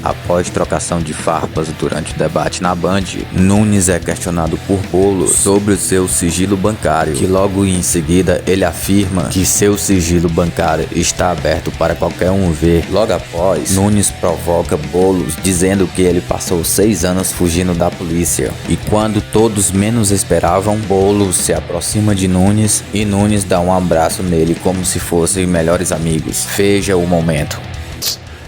Após trocação de farpas durante o debate na Band, Nunes é questionado por Boulos sobre o seu sigilo bancário, que logo em seguida ele afirma que seu sigilo bancário está aberto para qualquer um ver. Logo após, Nunes provoca Boulos dizendo que ele passou 6 anos fugindo da polícia. E quando todos menos esperavam, Boulos se aproxima de Nunes e Nunes dá um abraço nele como se fossem melhores amigos. Veja o momento.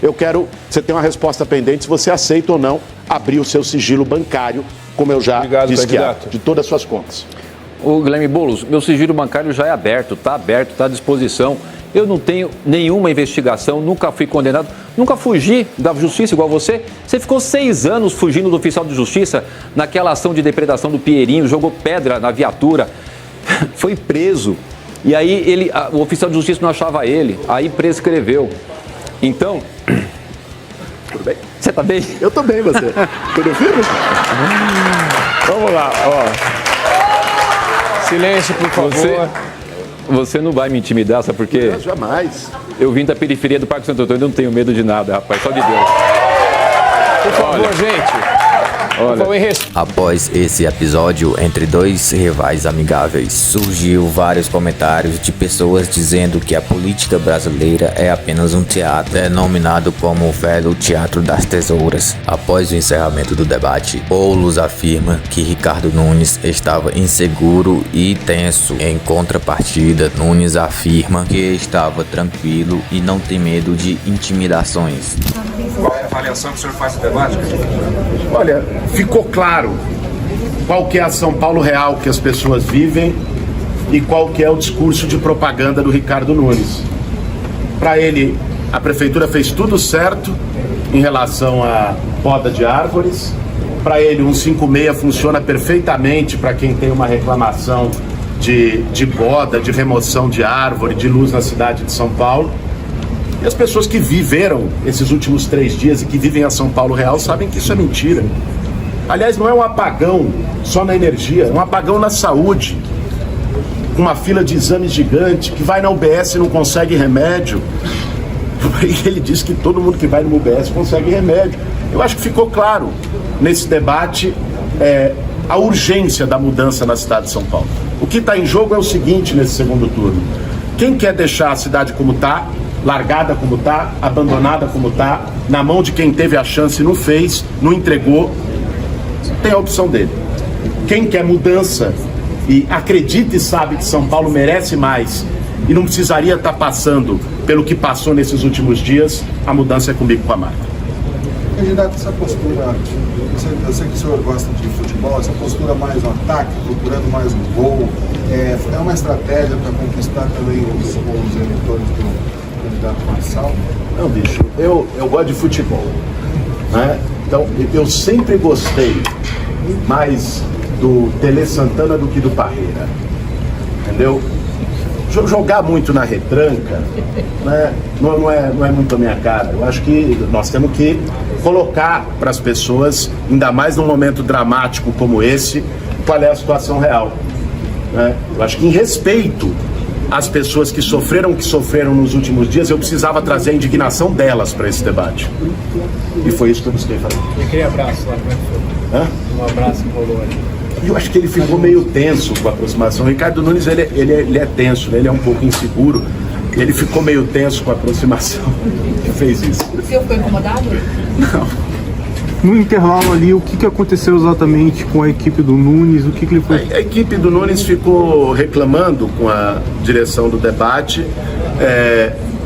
Eu quero, você tem uma resposta pendente, se você aceita ou não abrir o seu sigilo bancário, como eu já disse que é, de todas as suas contas. O Guilherme Boulos, meu sigilo bancário já é aberto, está à disposição. Eu não tenho nenhuma investigação, nunca fui condenado, nunca fugi da justiça igual você. Você ficou 6 anos fugindo do oficial de justiça naquela ação de depredação do Pinheirinho, jogou pedra na viatura, foi preso. E aí o oficial de justiça não achava ele, aí prescreveu. Então, tudo bem? Você tá bem? Eu tô bem, você? Tudo firme? Vamos lá, ó. Silêncio, por favor. Você não vai me intimidar, sabe por quê? Não, jamais. Eu vim da periferia do Parque Santo Antônio, eu não tenho medo de nada, rapaz, só de Deus. Por favor, gente. Após esse episódio entre dois rivais amigáveis, surgiu vários comentários de pessoas dizendo que a política brasileira é apenas um teatro, denominado como o velho Teatro das Tesouras. Após o encerramento do debate, Boulos afirma que Ricardo Nunes estava inseguro e tenso. Em contrapartida, Nunes afirma que estava tranquilo e não tem medo de intimidações. Qual é a avaliação que o senhor faz do debate? Olha, ficou claro qual que é a São Paulo real que as pessoas vivem e qual que é o discurso de propaganda do Ricardo Nunes. Para ele, a prefeitura fez tudo certo em relação à poda de árvores. Para ele, o 156 funciona perfeitamente para quem tem uma reclamação de poda, de remoção de árvore, de luz na cidade de São Paulo. E as pessoas que viveram esses últimos 3 dias e que vivem a São Paulo real sabem que isso é mentira. Aliás, não é um apagão só na energia, é um apagão na saúde. Uma fila de exames gigante, que vai na UBS e não consegue remédio. Ele diz que todo mundo que vai no UBS consegue remédio. Eu acho que ficou claro nesse debate a urgência da mudança na cidade de São Paulo. O que está em jogo é o seguinte nesse segundo turno. Quem quer deixar a cidade como está, largada como está, abandonada como está, na mão de quem teve a chance e não fez, não entregou, tem a opção dele. Quem quer mudança e acredita e sabe que São Paulo merece mais e não precisaria estar passando pelo que passou nesses últimos dias, a mudança é comigo, com a Marta. Candidato, essa postura, eu sei que o senhor gosta de futebol, essa postura mais no ataque, procurando mais um gol, é uma estratégia para conquistar também os eleitores do candidato Marçal? Não, bicho, eu gosto de futebol, né? Então, eu sempre gostei mais do Tele Santana do que do Parreira, entendeu? Jogar muito na retranca, né, não é muito a minha cara. Eu acho que nós temos que colocar para as pessoas, ainda mais num momento dramático como esse, qual é a situação real, né? Eu acho que em respeito às pessoas que sofreram nos últimos dias, eu precisava trazer a indignação delas para esse debate. E foi isso que eu busquei fazer. E aquele abraço lá, como é que foi? Um abraço que rolou ali. Eu acho que ele ficou meio tenso com a aproximação. O Ricardo Nunes, ele é tenso, né? Ele é um pouco inseguro. Ele ficou meio tenso com a aproximação e fez isso. O senhor ficou incomodado? Não. No intervalo ali, o que aconteceu exatamente com a equipe do Nunes? O que ele foi? A equipe do Nunes ficou reclamando com a direção do debate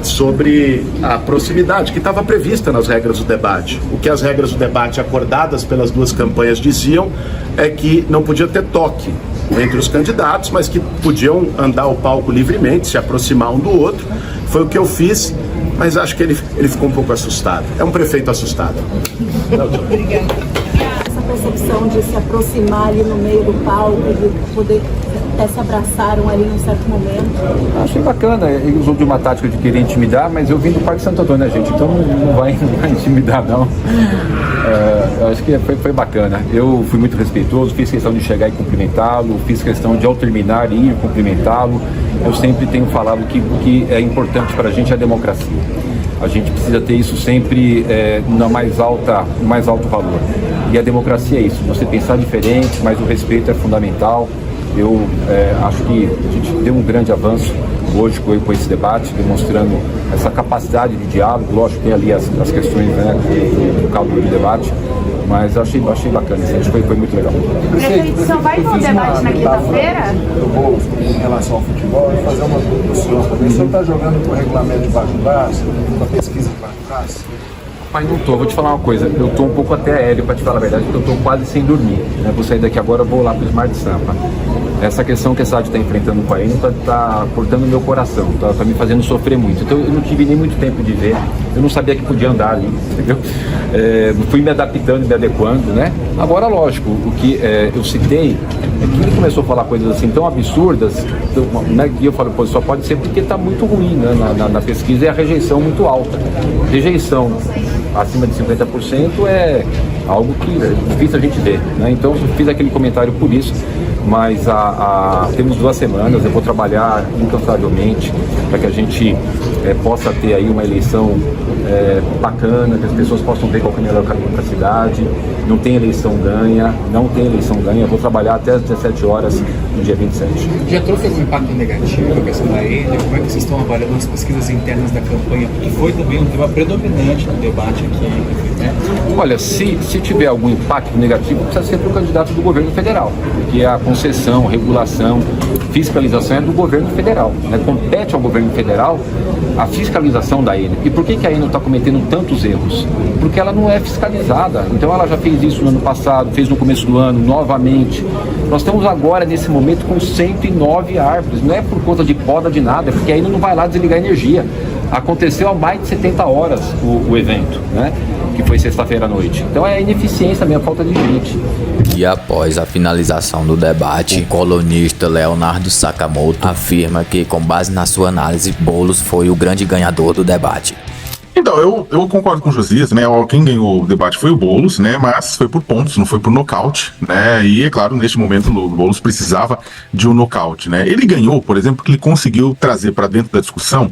sobre a proximidade que estava prevista nas regras do debate. O que as regras do debate acordadas pelas duas campanhas diziam é que não podia ter toque entre os candidatos, mas que podiam andar o palco livremente, se aproximar um do outro. Foi o que eu fiz, mas acho que ele ficou um pouco assustado. É um prefeito assustado. Obrigada. Essa percepção de se aproximar ali no meio do palco, de poder até se abraçaram ali num certo momento. Achei bacana, ele usou de uma tática de querer intimidar, mas eu vim do Parque Santo Antônio, né, gente? Então não vai intimidar, não. Eu acho que foi bacana. Eu fui muito respeitoso, fiz questão de chegar e cumprimentá-lo, fiz questão de, ao terminar, ir cumprimentá-lo. Eu sempre tenho falado que o que é importante para a gente é a democracia. A gente precisa ter isso sempre no mais alto valor. E a democracia é isso, você pensar diferente, mas o respeito é fundamental. Eu acho que a gente deu um grande avanço hoje com esse debate, demonstrando essa capacidade de diálogo. Lógico, tem ali as questões, né, do caldo do debate, mas achei bacana, assim, acho que foi muito legal. Prefeito, o senhor vai no debate na quinta-feira? Do Boulos em relação ao futebol e fazer uma pergunta para o senhor também. O senhor está jogando com o regulamento de baixo braço, com a pesquisa de baixo braço? Mas não tô, vou te falar uma coisa, eu tô um pouco até aéreo para te falar a verdade, porque eu tô quase sem dormir, né? Vou sair daqui agora, vou lá pro Smart Sampa. Essa questão que a SAD está enfrentando com a Enel tá cortando o meu coração, tá me fazendo sofrer muito. Então eu não tive nem muito tempo de ver, eu não sabia que podia andar ali, entendeu? Fui me adaptando, me adequando, né? Agora, lógico, o que eu citei é que ele começou a falar coisas assim tão absurdas, né, que eu falo, pô, só pode ser porque está muito ruim, né, na pesquisa, e a rejeição muito alta. Rejeição acima de 50% é algo que é difícil a gente ver, né? Então eu fiz aquele comentário por isso, mas temos 2 semanas, eu vou trabalhar incansavelmente para que a gente possa ter aí uma eleição bacana, que as pessoas possam ver qual é o melhor caminho para a cidade. Não tem eleição ganha, eu vou trabalhar até às 17 horas no dia 27. Já trouxe algum impacto negativo a questão da Enel? Como é que vocês estão avaliando as pesquisas internas da campanha? Porque foi também um tema predominante no debate aqui, né? Olha, se tiver algum impacto negativo, precisa ser para o candidato do governo federal, porque a concessão, regulação, fiscalização é do governo federal, né? Compete ao governo federal a fiscalização da Enel. E por que a Enel está cometendo tantos erros? Porque ela não é fiscalizada. Então ela já fez isso no ano passado, fez no começo do ano, novamente. Nós estamos agora, nesse momento, com 109 árvores. Não é por conta de poda de nada, é porque a Enel não vai lá desligar a energia. Aconteceu há mais de 70 horas o evento, né? Que foi sexta-feira à noite. Então é a ineficiência mesmo, a falta de gente. E após a finalização do debate, o colunista Leonardo Sakamoto afirma que, com base na sua análise, Boulos foi o grande ganhador do debate. Então, eu concordo com o Josias, né? Quem ganhou o debate foi o Boulos, né? Mas foi por pontos, não foi por nocaute, né? E é claro, neste momento o Boulos precisava de um nocaute, né? Ele ganhou, por exemplo, porque ele conseguiu trazer para dentro da discussão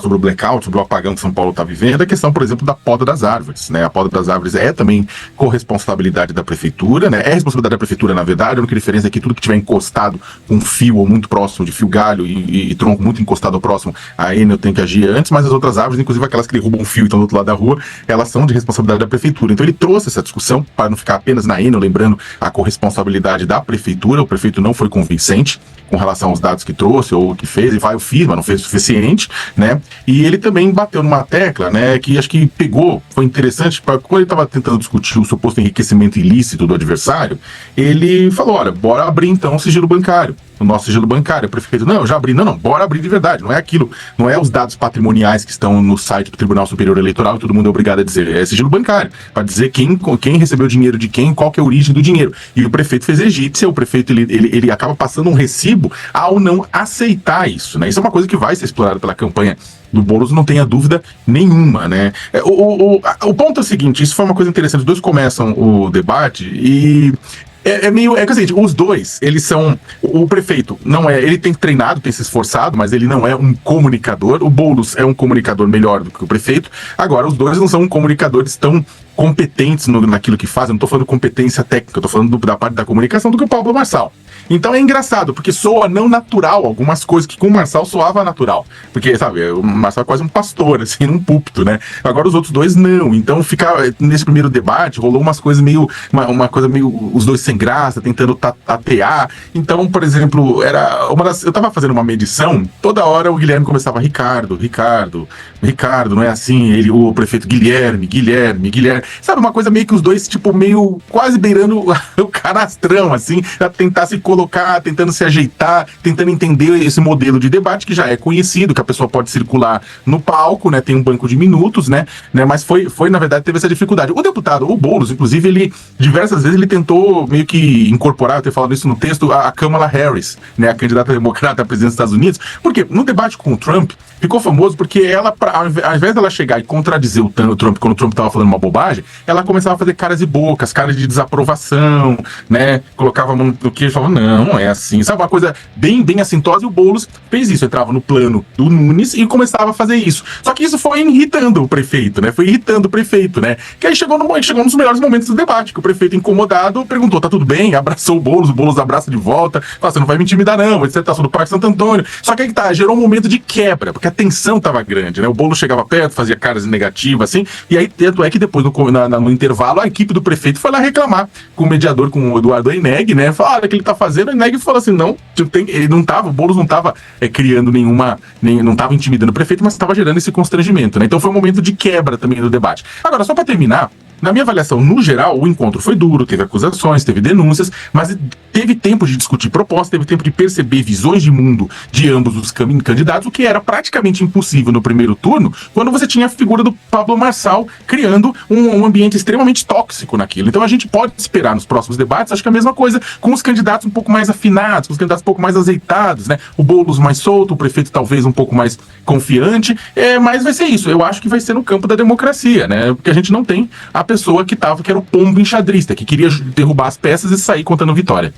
sobre o blackout, sobre o apagão que São Paulo está vivendo, a questão, por exemplo, da poda das árvores, né? A poda das árvores é também corresponsabilidade da prefeitura, né? É responsabilidade da prefeitura, na verdade. A única diferença é que tudo que tiver encostado com fio ou muito próximo de fio galho e tronco muito encostado ao próximo, a Enel tem que agir antes, mas as outras árvores, inclusive aquelas que derrubam um fio e estão do outro lado da rua, elas são de responsabilidade da prefeitura. Então ele trouxe essa discussão para não ficar apenas na Enel, lembrando a corresponsabilidade da prefeitura. O prefeito não foi convincente com relação aos dados que trouxe ou que fez, e eu fiz, mas não fez o suficiente, né? E ele também bateu numa tecla, né, que acho que pegou, foi interessante, quando ele estava tentando discutir o suposto enriquecimento ilícito do adversário, ele falou, olha, bora abrir então o sigilo bancário. O nosso sigilo bancário, o prefeito, não, eu já abri, não, bora abrir de verdade, não é aquilo, não é os dados patrimoniais que estão no site do Tribunal Superior Eleitoral e todo mundo é obrigado a dizer, é sigilo bancário, para dizer quem recebeu dinheiro de quem, qual que é a origem do dinheiro. E o prefeito fez egípcia, o prefeito ele acaba passando um recibo ao não aceitar isso, né? Isso é uma coisa que vai ser explorada pela campanha do Boulos, não tenha dúvida nenhuma, né? O ponto é o seguinte, isso foi uma coisa interessante, os dois começam o debate e os dois, eles são, o prefeito não é, ele tem treinado, tem se esforçado, mas ele não é um comunicador. O Boulos é um comunicador melhor do que o prefeito. Agora, os dois não são comunicadores tão competentes naquilo que fazem. Eu não estou falando competência técnica, eu estou falando da parte da comunicação do que o Pablo Marçal. Então é engraçado, porque soa não natural algumas coisas que com o Marçal soava natural. Porque, sabe, o Marçal é quase um pastor, assim, num púlpito, né? Agora os outros dois não. Então nesse primeiro debate, rolou umas coisas meio, uma coisa meio, os dois sem graça, tentando tatear. Então, por exemplo, eu tava fazendo uma medição, toda hora o Guilherme começava, Ricardo, não é assim, o prefeito Guilherme. Sabe, uma coisa meio que os dois, tipo, meio quase beirando o canastrão, assim, pra tentar se colocar, tentando se ajeitar, tentando entender esse modelo de debate que já é conhecido, que a pessoa pode circular no palco, né, tem um banco de minutos, né, mas foi na verdade, teve essa dificuldade. O deputado, o Boulos, inclusive, ele, diversas vezes, ele tentou meio que incorporar, eu tenho falado isso no texto, a Kamala Harris, né, a candidata democrata à presidência dos Estados Unidos, porque no debate com o Trump, ficou famoso porque ela, ao invés dela chegar e contradizer o Trump quando o Trump estava falando uma bobagem, ela começava a fazer caras e bocas, caras de desaprovação, né, colocava a mão no queijo e falava, Não é assim. Sabe uma coisa bem assintosa? E o Boulos fez isso. Entrava no plano do Nunes e começava a fazer isso. Só que isso foi irritando o prefeito, né? Foi irritando o prefeito, né? Que aí chegou nos melhores momentos do debate, que o prefeito incomodado perguntou, tá tudo bem? Abraçou o Boulos abraça de volta. Fala, você não vai me intimidar não, você tá do Parque Santo Antônio. Só que aí tá, gerou um momento de quebra, porque a tensão tava grande, né? O Boulos chegava perto, fazia caras negativas, assim, e aí tanto é que depois, no intervalo, a equipe do prefeito foi lá reclamar com o mediador, com o Eduardo Eneg, né? Falou, olha, o que ele tá fazendo? O Eneg falou assim, não, o Boulos não tava criando não tava intimidando o prefeito, mas tava gerando esse constrangimento, né? Então foi um momento de quebra também do debate. Agora, só pra terminar, na minha avaliação, no geral, o encontro foi duro, teve acusações, teve denúncias, mas teve tempo de discutir propostas, teve tempo de perceber visões de mundo de ambos os candidatos, o que era praticamente impossível no primeiro turno, quando você tinha a figura do Pablo Marçal criando um ambiente extremamente tóxico naquilo. Então a gente pode esperar nos próximos debates, acho que é a mesma coisa, com os candidatos um pouco mais afinados, com os candidatos um pouco mais azeitados, né? O Boulos mais solto, o prefeito talvez um pouco mais confiante, mas vai ser isso. Eu acho que vai ser no campo da democracia, né? Porque a gente não tem a pessoa que era o pombo enxadrista, que queria derrubar as peças e sair contando vitória.